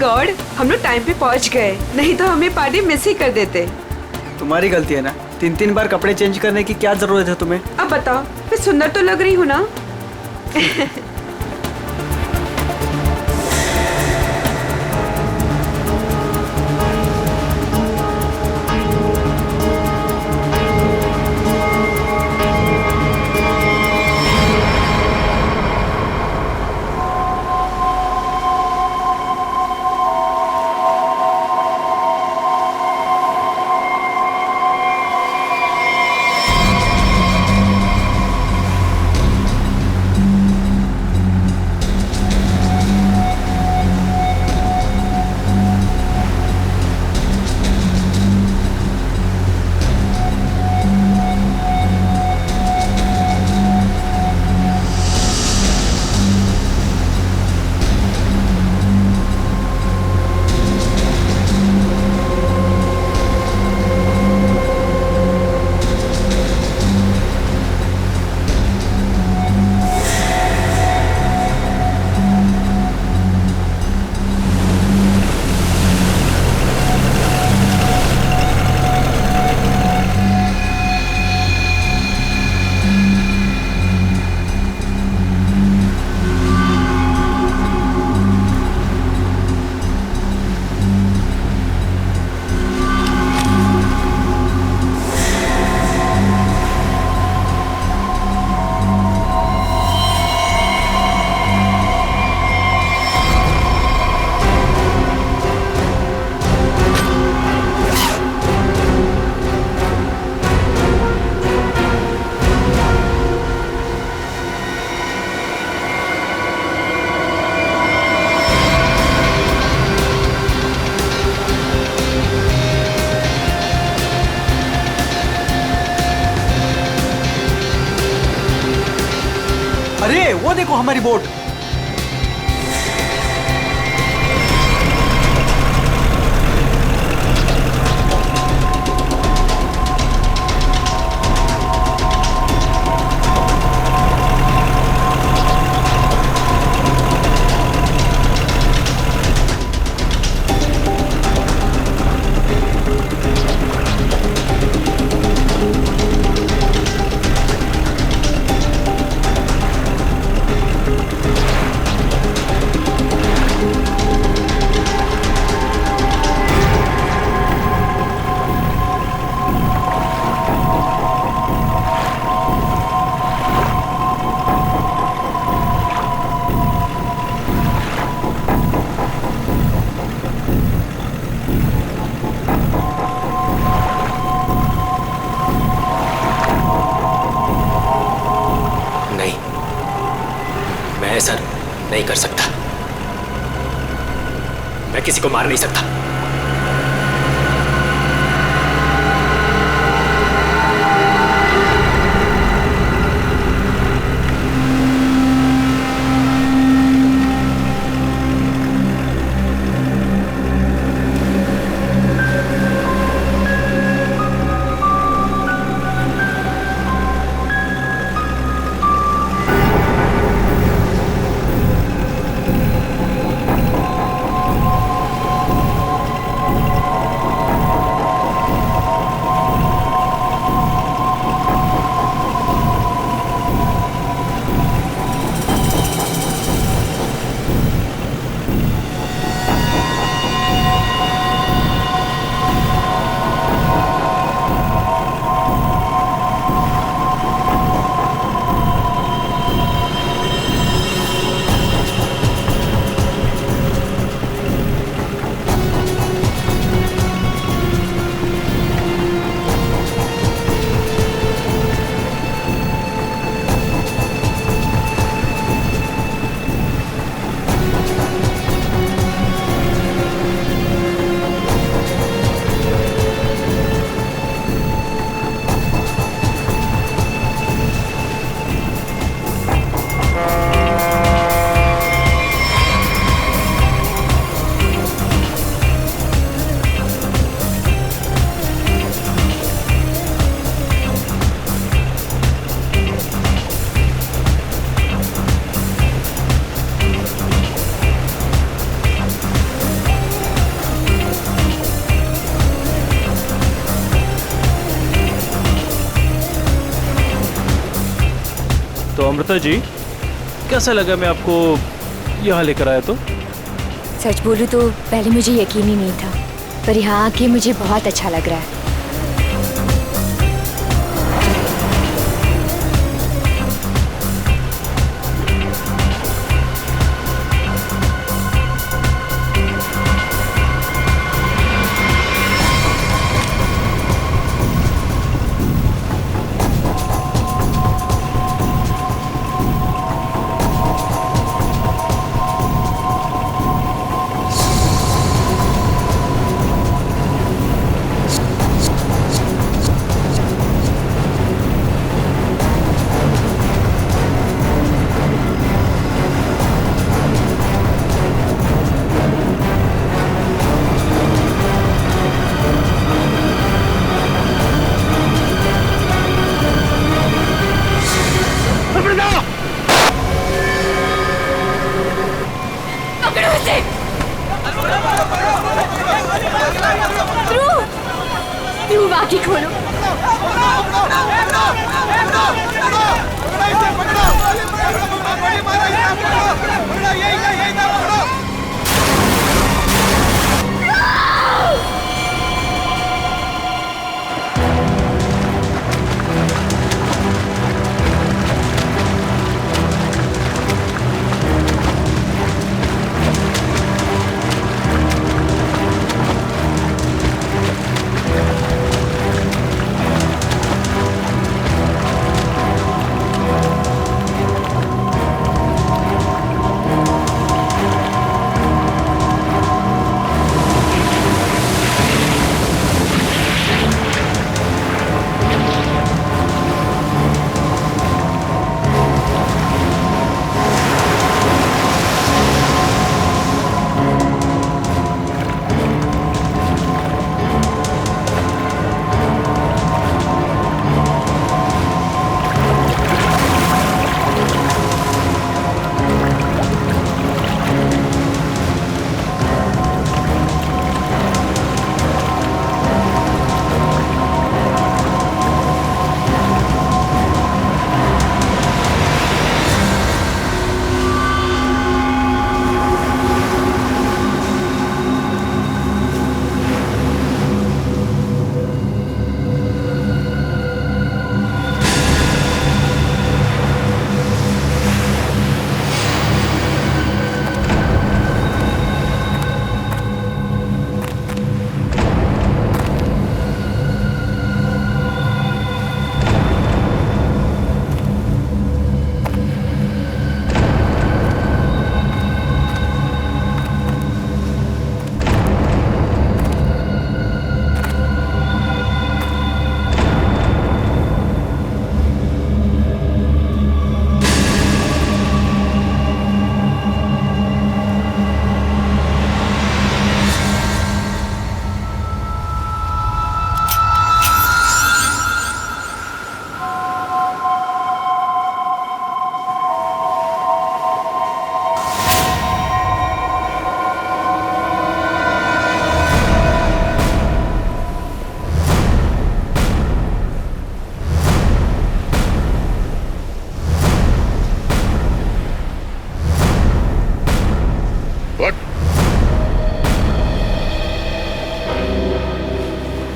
God, हम लोग time पे पहुंच गए, नहीं तो हमें पार्टी मिस ही कर देते। तुम्हारी गलती है ना, 3-3 बार कपड़े चेंज करने की क्या जरूरत है तुम्हें? अब बताओ, मैं सुंदर तो लग रही हूँ ना? अरे वो देखो हमारी बोट। ऐसा नहीं कर सकता। मैं किसी को मार नहीं सकता। अमृता जी, कैसा लगा मैं आपको यहाँ लेकर आया तो? सच बोलूं तो पहले मुझे यकीन ही नहीं था, पर यहाँ आके मुझे बहुत अच्छा लग रहा है। बाकी खोलो।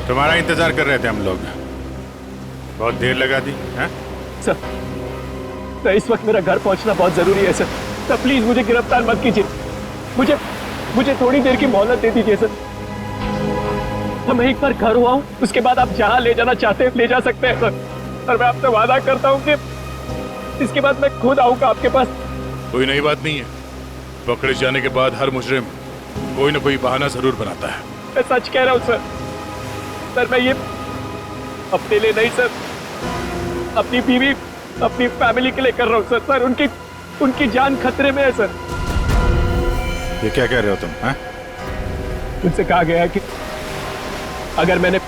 तुम्हारा इंतजार कर रहे थे हम लोग, बहुत देर लगा दी है? सर, इस वक्त मेरा घर पहुंचना बहुत जरूरी है सर। सर प्लीज मुझे गिरफ्तार मत कीजिए, मुझे थोड़ी देर की मोहलत दे दीजिए सर। मैं एक बार घर हुआ हूँ, उसके बाद आप जहाँ ले जाना चाहते हैं ले जा सकते हैं सर। और मैं आपसे वादा करता हूँ कि इसके बाद मैं खुद आऊंगा आपके पास। कोई नई बात नहीं है, पकड़े जाने के बाद हर मुजरिम कोई ना कोई बहाना जरूर बनाता है। मैं सच कह रहा हूँ सर। सर मैं ये अपने लिए नहीं सर, अपनी बीवी अपनी फैमिली के लिए कर रहा हूँ सर। सर उनकी जान खतरे में है सर। ये क्या कह रहे हो तुम? हैं? उनसे कहा गया है कि अगर मैंने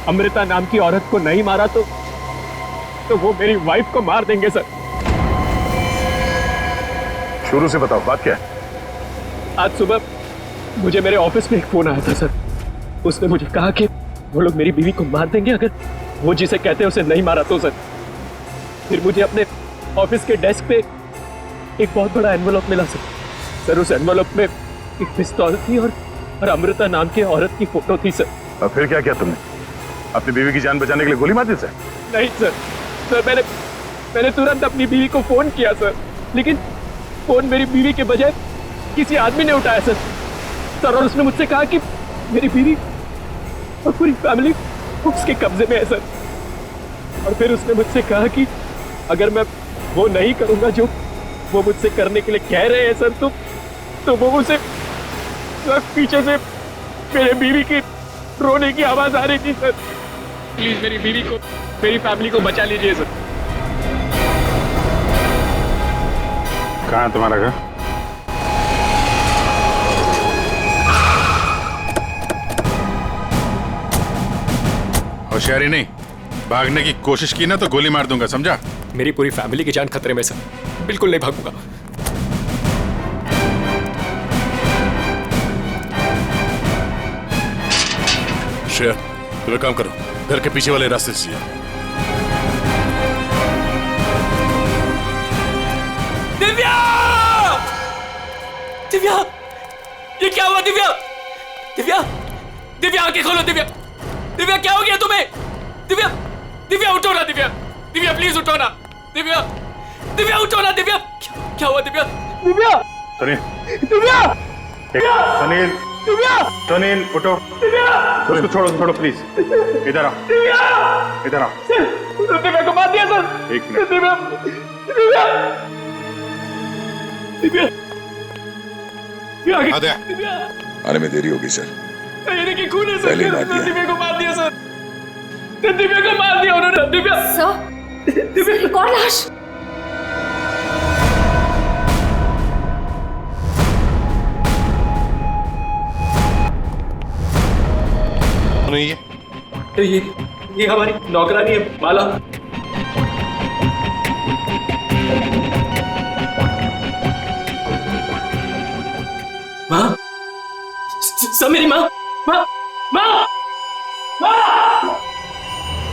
अमृता नाम की औरत को नहीं मारा तो वो मेरी वाइफ को मार देंगे सर। शुरू से बताओ, बात क्या है? आज सुबह मुझे मेरे ऑफिस में एक फोन आया था सर। उसने मुझे कहा कि वो लोग मेरी बीवी को मार देंगे अगर वो जिसे कहते हैं उसे नहीं मारा तो सर। फिर मुझे अपने ऑफिस के डेस्क पे एक बहुत बड़ा एनवेलप मिला सर। उस एनवेलप में एक पिस्तौल थी और अमृता नाम की औरत की फोटो थी सर। और फिर क्या किया तुमने? अपनी बीवी की जान बचाने के लिए गोली मार दी सर? नहीं सर मैंने तुरंत अपनी बीवी को फोन किया सर, लेकिन फोन मेरी बीवी के बजाय किसी आदमी ने उठाया सर। और उसने मुझसे कहा कि मेरी बीवी और पूरी फैमिली उसके कब्जे में है सर। और फिर उसने मुझसे कहा कि अगर मैं वो नहीं करूंगा जो वो मुझसे करने के लिए कह रहे हैं सर, तो वो मुझसे पीछे से मेरे बीवी की रोने की आवाज आ रही थी सर। प्लीज मेरी बीवी को, मेरी फैमिली को बचा लीजिए सर। कहाँ है तुम्हारा घर? होशियारी नहीं, भागने की कोशिश की ना तो गोली मार दूंगा, समझा? मेरी पूरी फैमिली की जान खतरे में सर, बिल्कुल नहीं भागूंगा। श्रेया, तुम एक काम करो, घर के पीछे वाले रास्ते से जाओ। दिव्या! दिव्या! ये क्या हुआ दिव्या? दिव्या! दिव्या आंखें खोलो दिव्या! दिव्या क्या हो गया तुम्हें? दिव्या! दिव्या उठो ना दिव्या! दिव्या प्लीज उठो ना! दिव्या! दिव्या उठो ना दिव्या! क्या हुआ दिव्या? दिव्या! सुनील! दिव्या! सुनील! दिव्या! सुनील उठो! उसको छोड़ो प्लीज। इधर आओ, इधर आओ। दिव्या को मार दिया सर। एक मिनट। दिव्या! दिव्या! दिव्या! आद्या। दिव्या! आने में देरी होगी सर। ये देखिए खून है सर। पहले ही मार दिया। दिव्या को मार दिया सर। दिव्या को मार दिया उन्होंने। दिव्या! सर, दिव्या कौन लाश? नहीं है। तो ये हमारी नौकरानी है माला। माँ, सब मेरी माँ, माँ, माँ, माँ,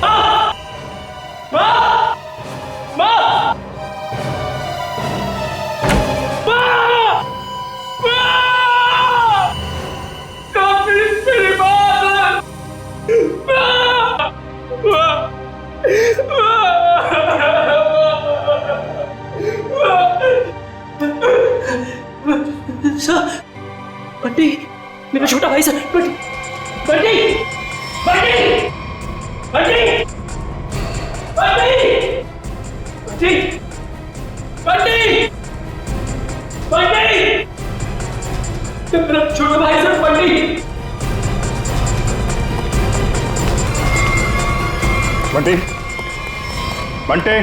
माँ, माँ, माँ, मेरी माँ, बंटी, मेरा छोटा भाई सर। बंटी, बंटी, बंटी, बंटी, बंटी, बंटी, बंटी, मेरा छोटा भाई सर। बंटी, बंटी, बंटी,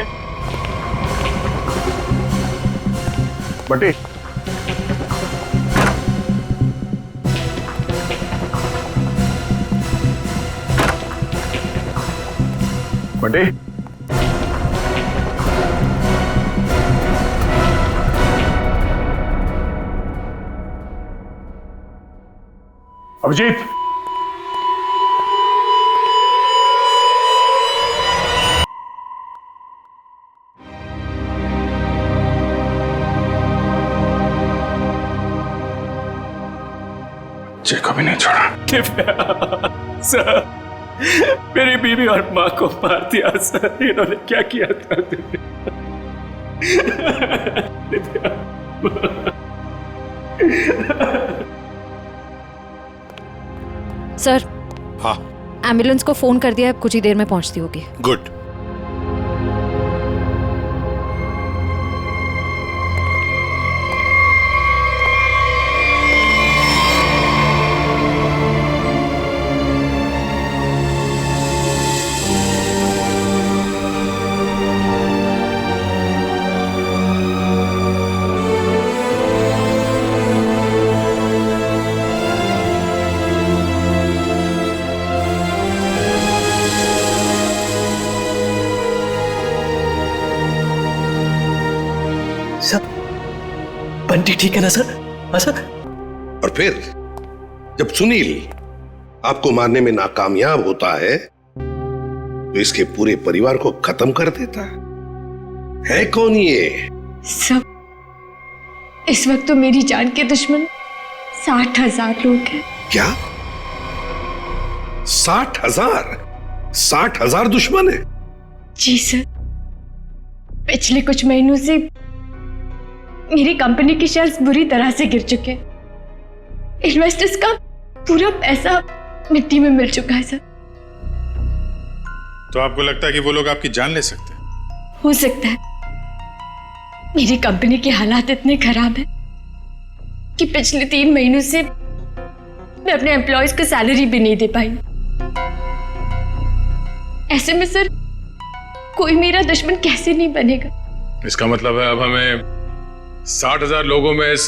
बंटी, बंटी, अभिजीत, मुझे कभी नहीं छोड़ा। सर, मेरी बीवी और माँ को मार दिया सर। इन्होंने क्या किया था? सर, हाँ, एम्बुलेंस को फोन कर दिया है, कुछ ही देर में पहुंचती होगी। गुड। बंटी ठीक है ना सर? हाँ सर। और फिर जब सुनील आपको मारने में नाकामयाब होता है तो इसके पूरे परिवार को खत्म कर देता है। है कौन ये? सब इस वक्त तो मेरी जान के दुश्मन 60,000 लोग हैं। क्या? 60,000? 60,000 दुश्मन है? जी सर, पिछले कुछ महीनों से मेरी कंपनी के शेयर्स बुरी तरह से गिर चुके हैं। इन्वेस्टर्स का पूरा पैसा मिट्टी में मिल चुका है सर। तो आपको लगता है कि वो लोग आपकी जान ले सकते हैं? हो सकता है। मेरी कंपनी के हालात इतने खराब हैं कि पिछले 3 महीनों से मैं अपने एम्प्लॉयज को सैलरी भी नहीं दे पाई। ऐसे में सर कोई मेरा दुश्मन कैसे नहीं बनेगा? इसका मतलब है अब हमें 60,000 लोगों में इस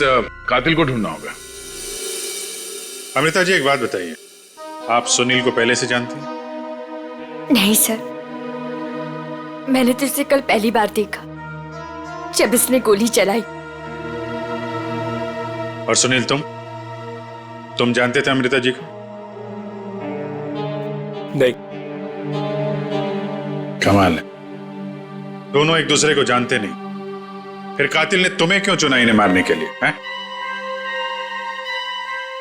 कातिल को ढूंढना होगा। अमृता जी, एक बात बताइए, आप सुनील को पहले से जानती हैं? नहीं सर, मैंने तो इसे कल पहली बार देखा जब इसने गोली चलाई। और सुनील, तुम जानते थे अमृता जी को? नहीं। कमाल है, दोनों एक दूसरे को जानते नहीं, फिर कातिल ने तुम्हें क्यों चुना इन्हें मारने के लिए? हैं?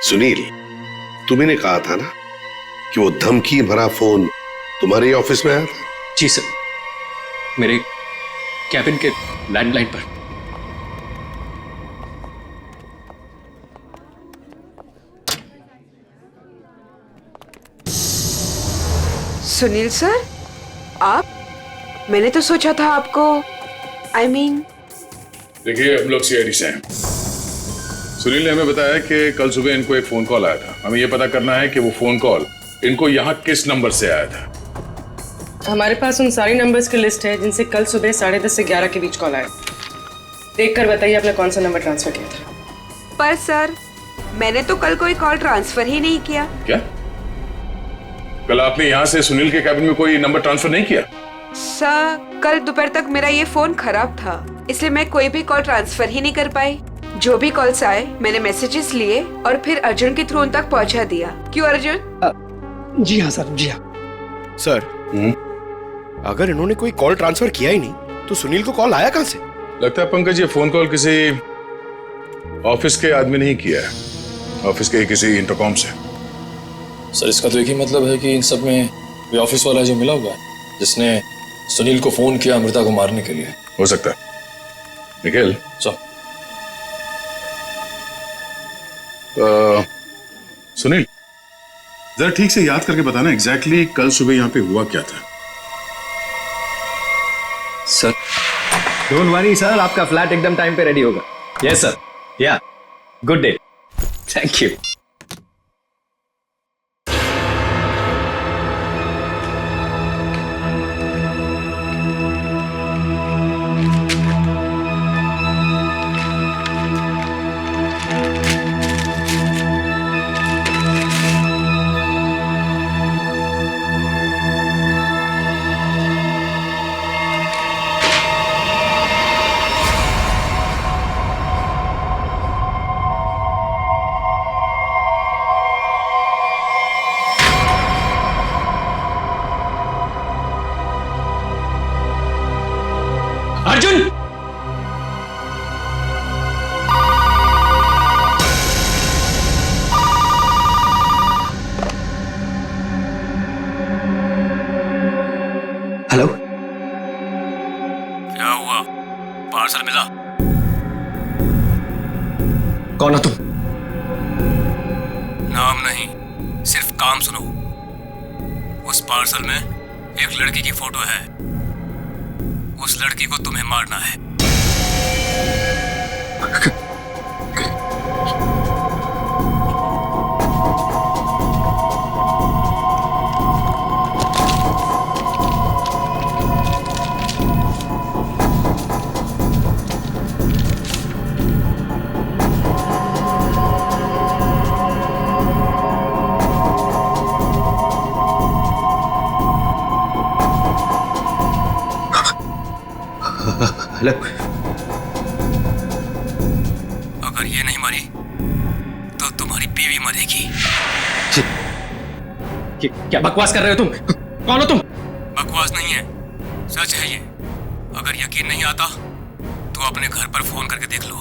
सुनील, तुम्ही ने कहा था ना कि वो धमकी भरा फोन तुम्हारे ऑफिस में आया था? जी सर, मेरे कैबिन के लैंडलाइन पर। सुनील सर, आप? मैंने तो सोचा था आपको देखिए, हम लोग सीआईडी से हैं। सुनील ने हमें बताया कि कल सुबह इनको एक फोन कॉल आया था। हमें यह पता करना है कि वो फोन कॉल इनको यहाँ किस नंबर से आया था। हमारे पास उन सारी नंबर्स की लिस्ट है जिनसे कल सुबह 10:30 से 11 के बीच कॉल आया। देखकर बताइए आपने कौन सा नंबर ट्रांसफर किया था। पर सर, मैंने तो कल कोई कॉल ट्रांसफर ही नहीं किया। क्या? कल आपने यहाँ से सुनील के कैबिन में कोई नंबर ट्रांसफर नहीं किया? सर, कल दोपहर तक मेरा ये फोन खराब था, इसलिए मैं कोई भी कॉल ट्रांसफर ही नहीं कर पाई। जो भी कॉल्स आए मैंने मैसेजेस लिए और फिर अर्जुन के थ्रू उन तक पहुंचा दिया। क्यों अर्जुन? जी हाँ सर, जी हाँ सर। अगर इन्होंने कोई कॉल ट्रांसफर किया ही नहीं तो सुनील को कॉल आया कहां से? लगता है पंकज ये फोन कॉल किसी ऑफिस के आदमी ने ही किया है, ऑफिस के किसी इंटरकॉम से। सर, इसका तो एक ही मतलब है कि इन सब में कोई ऑफिस वाला जो मिला हुआ है जिसने सुनील को फोन किया अमृता को मारने के लिए। हो सकता है। निखिल, सुनील, जरा ठीक से याद करके बताना एग्जैक्टली कल सुबह यहाँ पे हुआ क्या था? सर, डोंट वरी सर, आपका फ्लैट एकदम टाइम पे रेडी होगा। यस सर, या good day, thank you. Arjun! Hello, क्या हुआ? पार्सल मिला? कौन हो तुम? नाम नहीं, सिर्फ काम सुनो। उस पार्सल में एक लड़की की फोटो है। उस लड़की को तुम्हें मारना है। हेलो, अगर ये नहीं मरी तो तुम्हारी बीवी मरेगी। क्या बकवास कर रहे हो तुम? कौन हो तुम? बकवास नहीं है, सच है ये। अगर यकीन नहीं आता तो अपने घर पर फोन करके देख लो।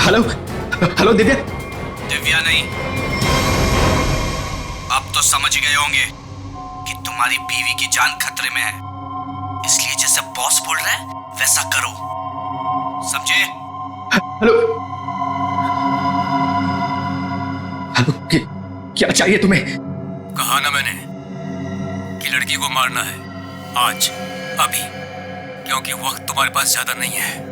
Hello hello Divya. दिव्या नहीं, अब तो समझ गए होंगे कि तुम्हारी बीवी की जान खतरे में है, इसलिए जैसे बॉस बोल रहा है वैसा करो, समझे? हेलो हेलो, क्या चाहिए तुम्हें? कहा ना मैंने कि लड़की को मारना है आज, अभी, क्योंकि वक्त तुम्हारे पास ज्यादा नहीं है।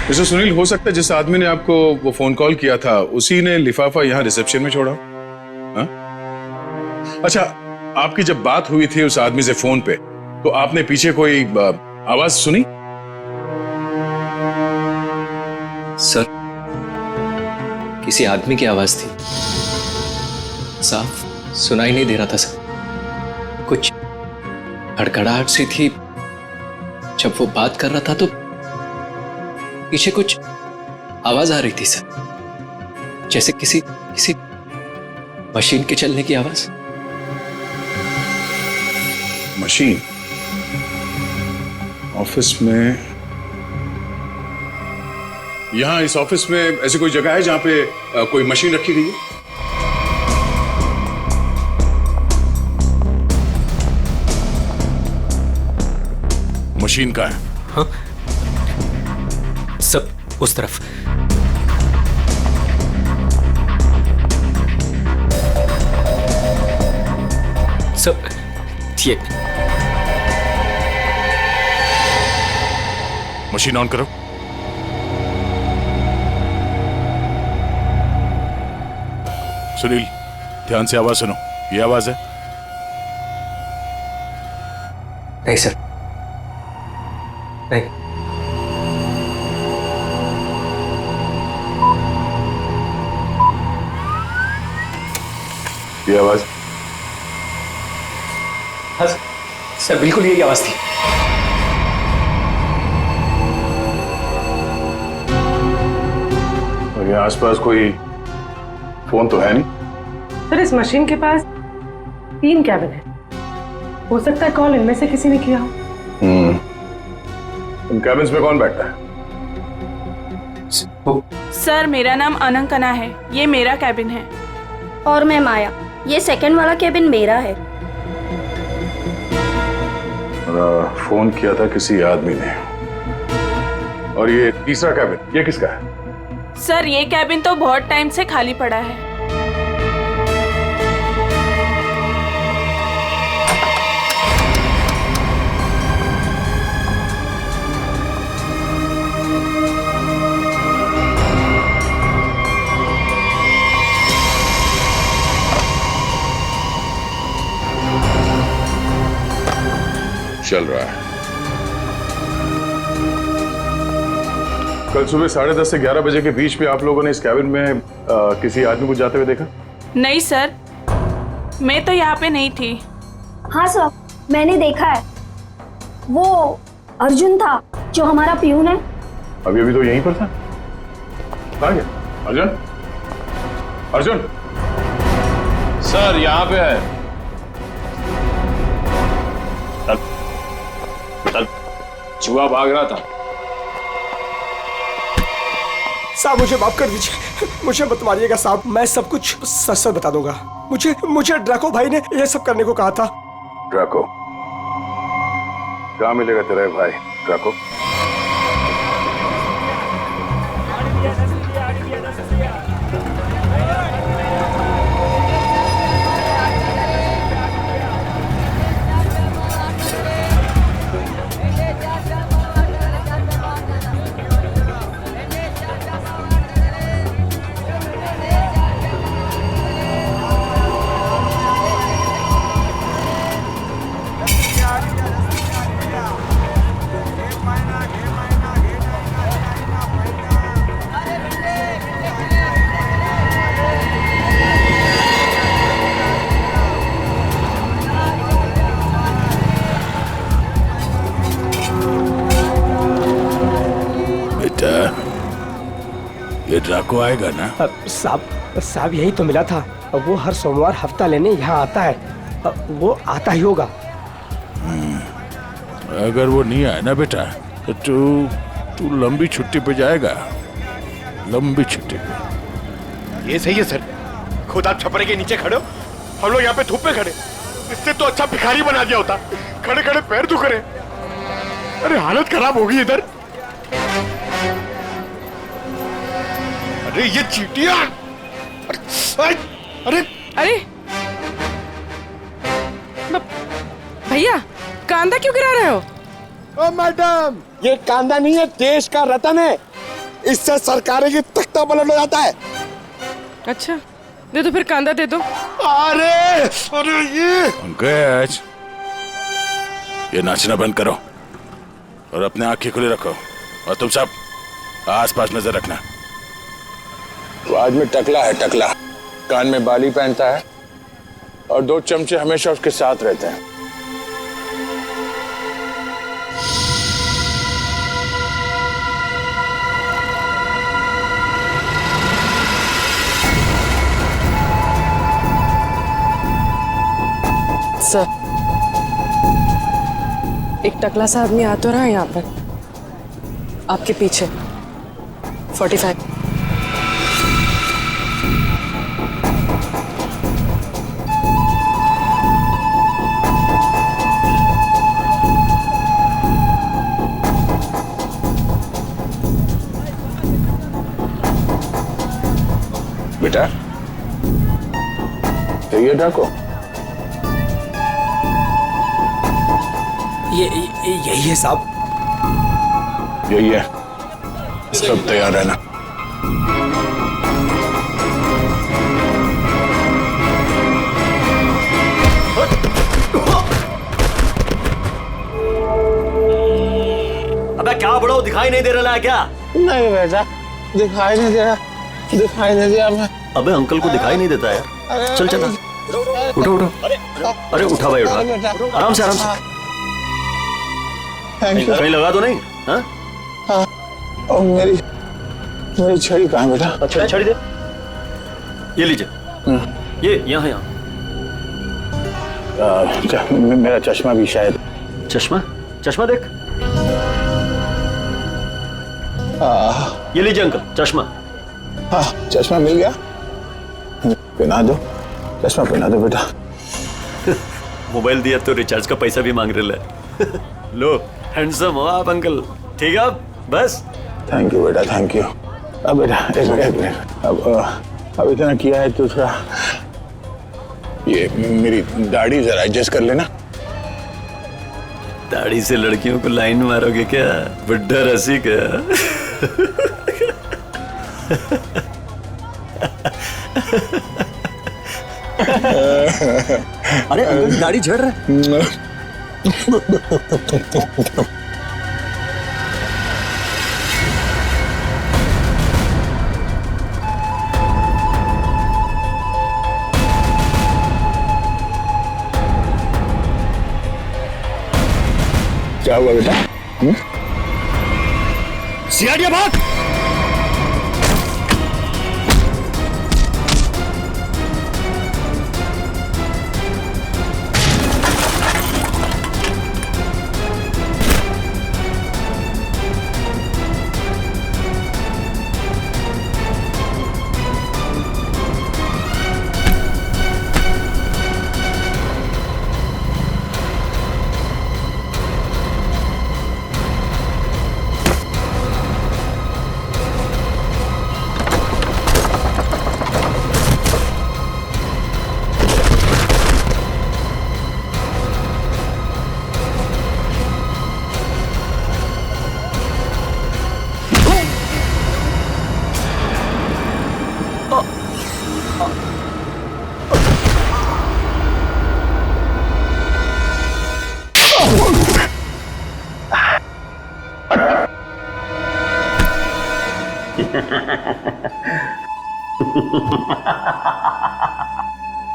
मिस्टर सुनील, हो सकता है जिस आदमी ने आपको वो फोन कॉल किया था उसी ने लिफाफा यहाँ रिसेप्शन में छोड़ा। हा? अच्छा, आपकी जब बात हुई थी उस आदमी से फोन पे, तो आपने पीछे कोई आवाज सुनी? सर, किसी आदमी की आवाज थी, साफ सुनाई नहीं दे रहा था सर। कुछ हड़कड़ाहट सी थी। जब वो बात कर रहा था तो पीछे कुछ आवाज आ रही थी सर, जैसे किसी मशीन के चलने की आवाज। मशीन? ऑफिस में? यहां इस ऑफिस में ऐसी कोई जगह है जहां पे कोई मशीन रखी गई है? मशीन का है? हाँ? सब उस तरफ। सब ये मशीन ऑन करो। सुनील, ध्यान से आवाज सुनो, ये आवाज है? नहीं सर, नहीं। ये आवाज? हाँ सर, बिल्कुल यही आवाज थी। और ये आसपास कोई फोन तो है नहीं? सर, इस मशीन के पास 3 कैबिन है, हो सकता है कॉल इनमें से किसी ने किया हो। इन कैबिन्स में कौन बैठता है? सर, मेरा नाम अनंकना है, ये मेरा कैबिन है। और मैं माया, ये सेकंड वाला कैबिन मेरा है। फोन किया था किसी आदमी ने। और ये तीसरा कैबिन, ये किसका है? सर, ये कैबिन तो बहुत टाइम से खाली पड़ा है। चल रहा है। कल सुबह 10:30 से 11 बजे के बीच में आप लोगों ने इस कैबिन में किसी आदमी को जाते हुए देखा? नहीं सर, मैं तो यहाँ पे नहीं थी। हाँ सर, मैंने देखा है। वो अर्जुन था जो हमारा पियून है। अभी तो यहीं पर था। कहाँ गया अर्जुन? अर्जुन सर, यहाँ पे है। चूहा भाग रहा था। साहब, मुझे माफ कर दीजिए, मुझे मत मारिएगा साहब, मैं सब कुछ सच सच बता दूंगा। मुझे ड्रैको भाई ने ये सब करने को कहा था। ड्रैको? कहाँ मिलेगा तेरा भाई ड्रैको? को आएगा ना? साहब यही तो मिला था। वो हर सोमवार हफ्ता लेने यहाँ आता है। वो आता ही होगा। अगर वो नहीं आया ना बेटा तो तू लंबी छुट्टी पे जाएगा, लंबी छुट्टी पे। ये सही है सर, खुद आप छपरे के नीचे खड़े हो, हम लोग यहाँ पे धूप में खड़े। इससे तो अच्छा भिखारी बना दिया होता, खड़े खड़े पैर दुख रहे। अरे हालत खराब हो गई इधर। अरे ये चीटियां! अरे अरे भैया, कांदा क्यों गिरा रहे हो? ओ मैडम, ये कांदा नहीं है, देश का रतन है। इससे सरकारें की तख्ता पलट हो जाता है। अच्छा, दे दो फिर, कांदा दे दो। अरे अरे ये पंकज, ये नाचना बंद करो और अपने आंखें खुली रखो। और तुम सब आसपास नजर रखना। वो आदमी टकला है, टकला, कान में बाली पहनता है और 2 चमचे हमेशा उसके साथ रहते हैं। सर, एक टकला सा आदमी आ तो रहा है यहाँ पर, आपके पीछे। 45। बेटा, ये डाको, यही है साहब। यही है, सब तैयार रहना। अबे क्या बड़ो, दिखाई नहीं दे रहा है क्या? नहीं बेटा, दिखाई नहीं दे रहा, दिखाई नहीं दिया मैं। अबे अंकल को दिखाई नहीं देता यार। चल चल, उठो उठो। अरे उठा भाई, उठा, आराम से आराम से। कहीं लगा तो नहीं? हाँ? और मेरी छड़ी कहाँ है बेटा? अच्छा, छड़ी दे। ये लीजिए, ये यहाँ मेरा चश्मा भी शायद। चश्मा? चश्मा देख। ये लीजिए अंकल, चश्मा। हाँ, चश्मा मिल गया। पहना दो, चश्मा पहना दो बेटा। मोबाइल दिया तो रिचार्ज का पैसा भी मांग रहे हैं। लो, हैंडसम हो आप अंकल। ठीक है, अब बस। थैंक यू बेटा, थैंक यू। अब बेटा एक मिनट, अब इतना किया है तो थोड़ा ये मेरी दाढ़ी जरा एडजस्ट कर लेना। दाढ़ी से लड़कियों को लाइन मारोगे क्या? बुड्ढा रसिक है। अरे अंकल, दाढ़ी झड़ रहा है। क्या हुआ बेटा? सियाड़िया भाग!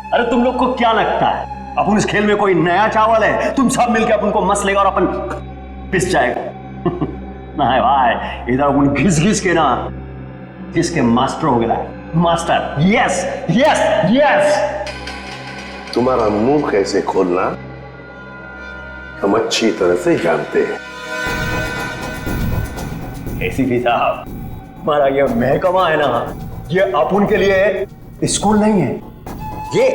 अरे तुम लोग को क्या लगता है अपन इस खेल में कोई नया चावल है? तुम सब मिलकर अपन को मस लेगा और अपन पिस जाएगा। ना भाई, इधर अपन घिस घिस के ना जिसके मास्टर हो गया मास्टर। Yes yes yes. तुम्हारा मुंह कैसे खोलना हम अच्छी तरह से जानते हैं। एसीपी साहब, हमारा ये महकमा है ना, ये अपन के लिए स्कूल नहीं है, ये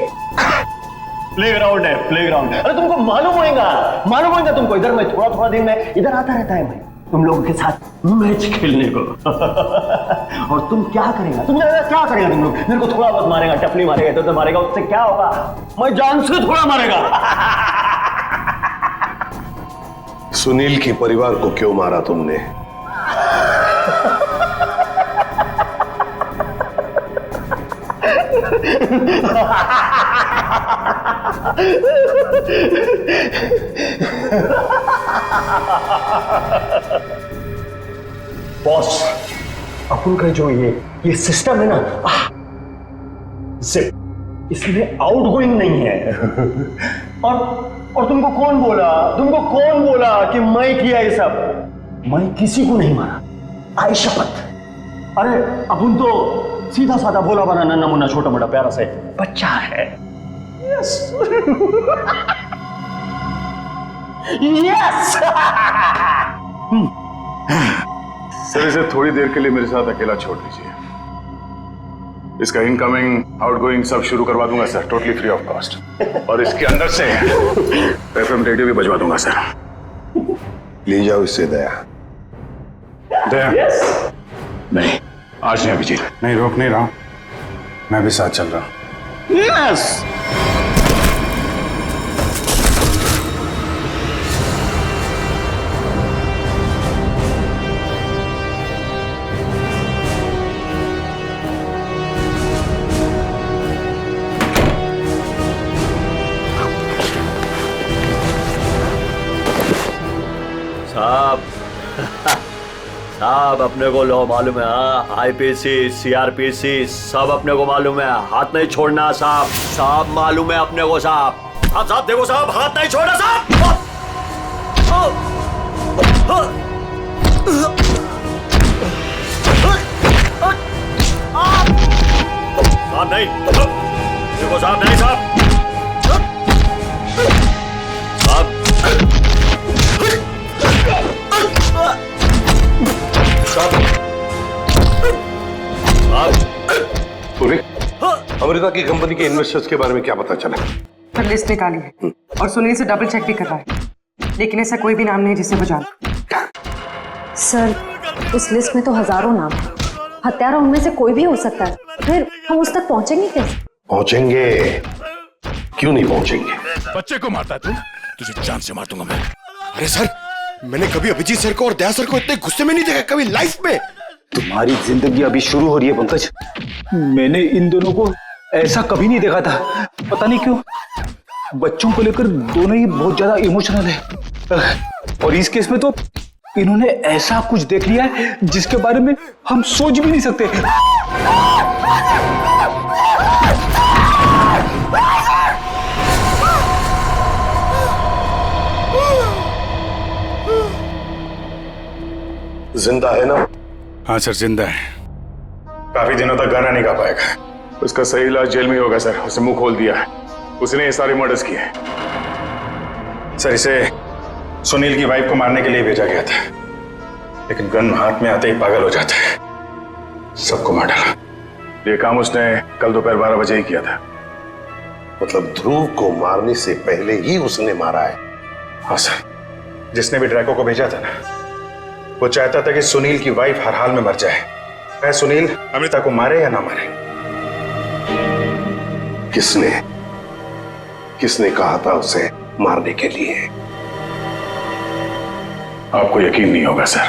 प्लेग्राउंड है, प्लेग्राउंड। अरे तुमको मालूम होगा तुमको। इधर मैं थोड़ा थोड़ा दिन में इधर आता रहता है, मैं तुम लोगों के साथ मैच खेलने को। और तुम क्या करेगा, तुम क्या करेगा तुम लोग? मेरे को थोड़ा बहुत मारेगा, टपली मारेगा, इधर मारेगा, उससे क्या होगा? मैं जान से थोड़ा मारेगा। सुनील के परिवार को क्यों मारा तुमने? बॉस, अपन का जो ये सिस्टम है ना, इसमें आउटगोइंग नहीं है। और तुमको कौन बोला कि मैं किया ये सब? मैं किसी को नहीं मारा, आई शपथ। अरे अपन तो सीधा साधा बोला बना नन्ना मुन्ना छोटा मोटा प्यारा से बच्चा है। Yes yes. सर, इसे थोड़ी देर के लिए मेरे साथ अकेला छोड़ दीजिए। इसका इनकमिंग आउटगोइंग सब शुरू करवा दूंगा sir, totally free of cost. और इसके अंदर से एफएम रेडियो भी बजवा दूंगा सर। ले जाओ इससे दया। दया? नहीं, आज नहीं अभिजीत, नहीं रोक नहीं रहा हूं, मैं भी साथ चल रहा हूं। यस। साहब अपने को लो मालूम है, आईपीसी सीआरपीसी सब अपने को मालूम है, हाथ नहीं छोड़ना साहब। साहब मालूम है अपने को साहब। साहब देखो साहब, हाथ नहीं छोड़ना साहब। साहब नहीं, देखो साहब नहीं साहब। अमृता की कंपनी के इन्वेस्टर्स के बारे में क्या पता चला? पर लिस्ट निकाली है और सुनील से डबल चेक भी कर रहा है, लेकिन ऐसा कोई भी नाम नहीं जिसे वो जाने। सर, उस लिस्ट में तो हजारों नाम है, हत्यारा उनमें से कोई भी हो सकता है, फिर हम उस तक पहुंचेंगे कैसे? पहुंचेंगे, क्यों नहीं पहुंचेंगे? बच्चे को मारता है तू? तुझे जान से मार दूंगा मैं। अरे सर, मैंने कभी अभिजीत सर को और दया सर को इतने गुस्से में नहीं देखा कभी लाइफ में। तुम्हारी जिंदगी अभी शुरू हो रही है पंकज। मैंने इन दोनों को ऐसा कभी नहीं देखा था, पता नहीं क्यों। बच्चों को लेकर दोनों ही बहुत ज्यादा इमोशनल है, और इस केस में तो इन्होंने ऐसा कुछ देख लिया है जिसके बारे में हम सोच भी नहीं सकते। जिंदा है ना? हाँ सर, जिंदा है। काफी दिनों तक गाना नहीं गा पाएगा। उसका सही इलाज जेल में होगा सर। उसे मुंह खोल दिया है, उसने ये सारे मर्डर्स किए। सर, इसे सुनील की वाइफ को मारने के लिए भेजा गया था, लेकिन गन हाथ में आते ही पागल हो जाता है, सबको मार डाला। ये काम उसने कल दोपहर 12 बजे ही किया था। मतलब ध्रुव को मारने से पहले ही उसने मारा है? हाँ सर, जिसने भी ड्रैको को भेजा था ना, वो चाहता था कि सुनील की वाइफ हर हाल में मर जाए, चाहे सुनील अमृता को मारे या ना मारे। किसने कहा था उसे मारने के लिए? आपको यकीन नहीं होगा सर।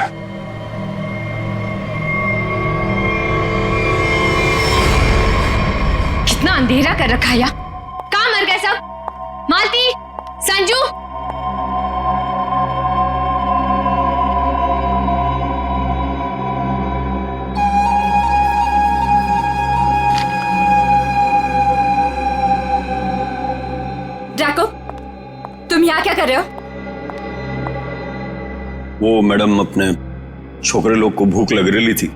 कितना अंधेरा कर रखा है यार। कहाँ मर गए सब? मालती, संजू, ड्रैको, तुम यहाँ क्या कर रहे हो? वो मैडम, अपने छोकरे लोग को भूख लग रही थी,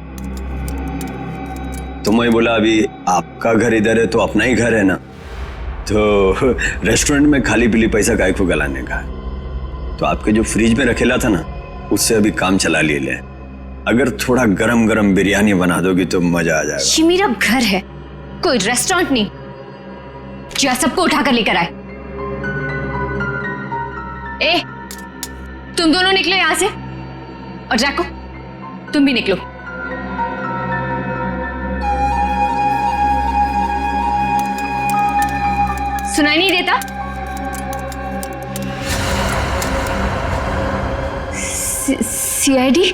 मैं बोला अभी आपका घर इधर है तो अपना ही घर है ना, तो रेस्टोरेंट में खाली पीली पैसा काय को गलाने का, तो आपके जो फ्रिज में रखेला था ना उससे अभी काम चला ले। अगर थोड़ा गरम गरम बिरयानी बना दोगी तो मजा आ जाएगा। ये मेरा घर है, कोई रेस्टोरेंट नहीं जो सबको उठाकर लेकर आए। ए, तुम दोनों निकलो यहां से, और जैको तुम भी निकलो। सुनाई नहीं देता? सीआईडी?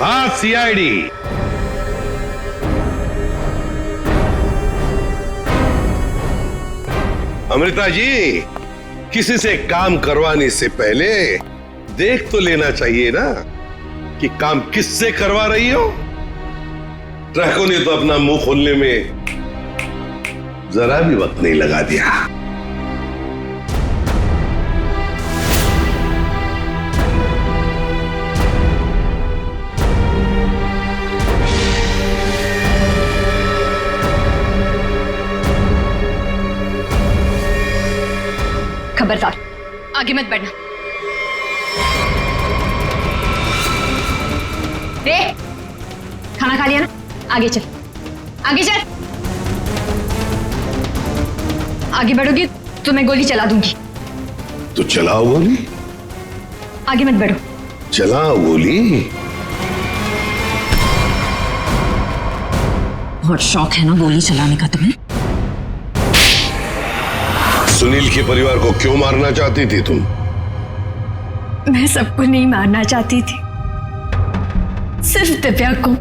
हाँ, सीआईडी। अमृता जी, किसी से काम करवाने से पहले देख तो लेना चाहिए ना कि काम किससे करवा रही हो। ट्रकों ने तो अपना मुंह खोलने में जरा भी वक्त नहीं लगा दिया। खबरदार, आगे मत बढ़ना। खाना खा लिया ना? आगे चल, आगे चल। आगे बढ़ोगी तो मैं गोली चला दूंगी। तो चलाओ गोली। आगे मत बढ़ो। चलाओ गोली। बहुत शौक है ना गोली चलाने का तुम्हें? सुनील के परिवार को क्यों मारना चाहती थी तुम? मैं सबको नहीं मारना चाहती थी, सिर्फ दिव्या को,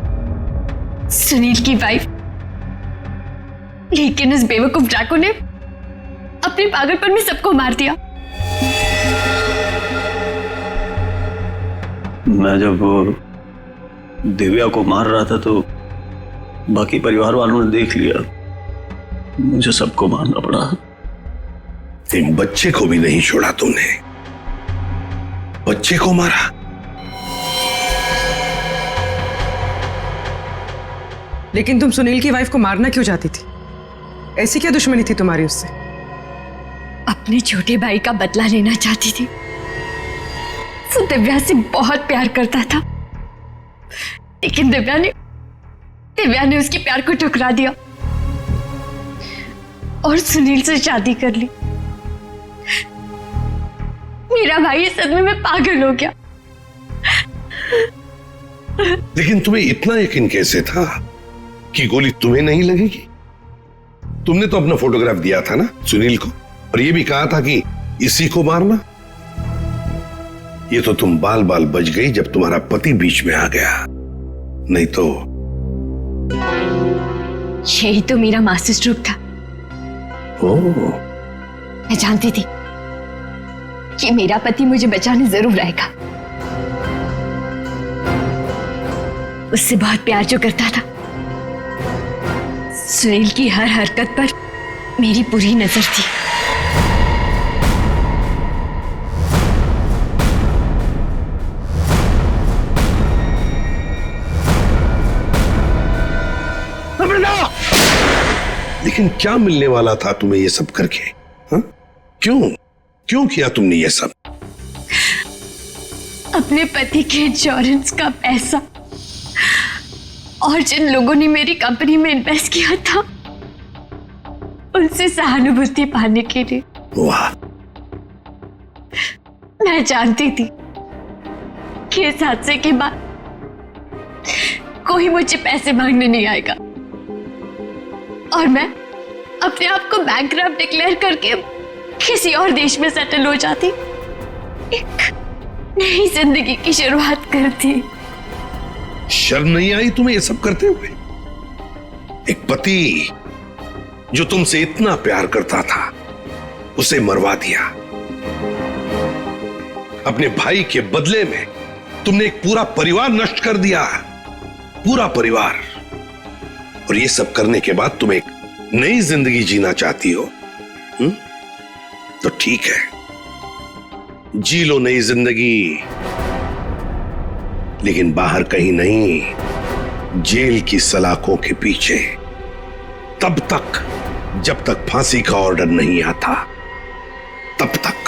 सुनील की वाइफ। लेकिन उस बेवकूफ ड्रैको ने अपने पागलपन में सबको मार दिया। मैं जब दिव्या को मार रहा था तो बाकी परिवार वालों ने देख लिया, मुझे सबको मारना पड़ा। एक बच्चे को भी नहीं छोड़ा तुमने, बच्चे को मारा। लेकिन तुम सुनील की वाइफ को मारना क्यों चाहती थी? ऐसी क्या दुश्मनी थी तुम्हारी उससे? अपने छोटे भाई का बदला लेना चाहती थी। वो दिव्या से बहुत प्यार करता था, लेकिन दिव्या ने उसके प्यार को ठुकरा दिया और सुनील से शादी कर ली। मेरा भाई इस सदमे में पागल हो गया। लेकिन तुम्हें इतना यकीन कैसे था कि गोली तुम्हें नहीं लगेगी? तुमने तो अपना फोटोग्राफ दिया था ना सुनील को, और ये भी कहा था कि इसी को मारना। ये तो तुम बाल बाल बच गई जब तुम्हारा पति बीच में आ गया, नहीं तो। यही तो मेरा मास्टर स्ट्रोक था। ओह, मैं जानती थी कि मेरा पति मुझे बचाने जरूर आएगा। उससे बहुत प्यार जो करता था। सुनील की हर हरकत पर मेरी पूरी नजर थी। लेकिन क्या मिलने वाला था तुम्हें ये सब करके? हा? क्यों किया तुमने ये सब? अपने पति के इंश्योरेंस का पैसा और जिन लोगों ने मेरी कंपनी में इन्वेस्ट किया था उनसे सहानुभूति पाने के लिए। वाह। मैं जानती थी कि इस हादसे के बाद कोई मुझे पैसे मांगने नहीं आएगा और मैं अपने आप को बैंकक्रप्ट डिक्लेयर करके किसी और देश में सेटल हो जाती, एक नई जिंदगी की शुरुआत करती। शर्म नहीं आई तुम्हें ये सब करते हुए? एक पति जो तुमसे इतना प्यार करता था उसे मरवा दिया। अपने भाई के बदले में तुमने एक पूरा परिवार नष्ट कर दिया, पूरा परिवार। और ये सब करने के बाद तुम एक नई जिंदगी जीना चाहती हो? तो ठीक है, जी लो नई जिंदगी। लेकिन बाहर कहीं नहीं, जेल की सलाखों के पीछे, तब तक जब तक फांसी का ऑर्डर नहीं आता, तब तक।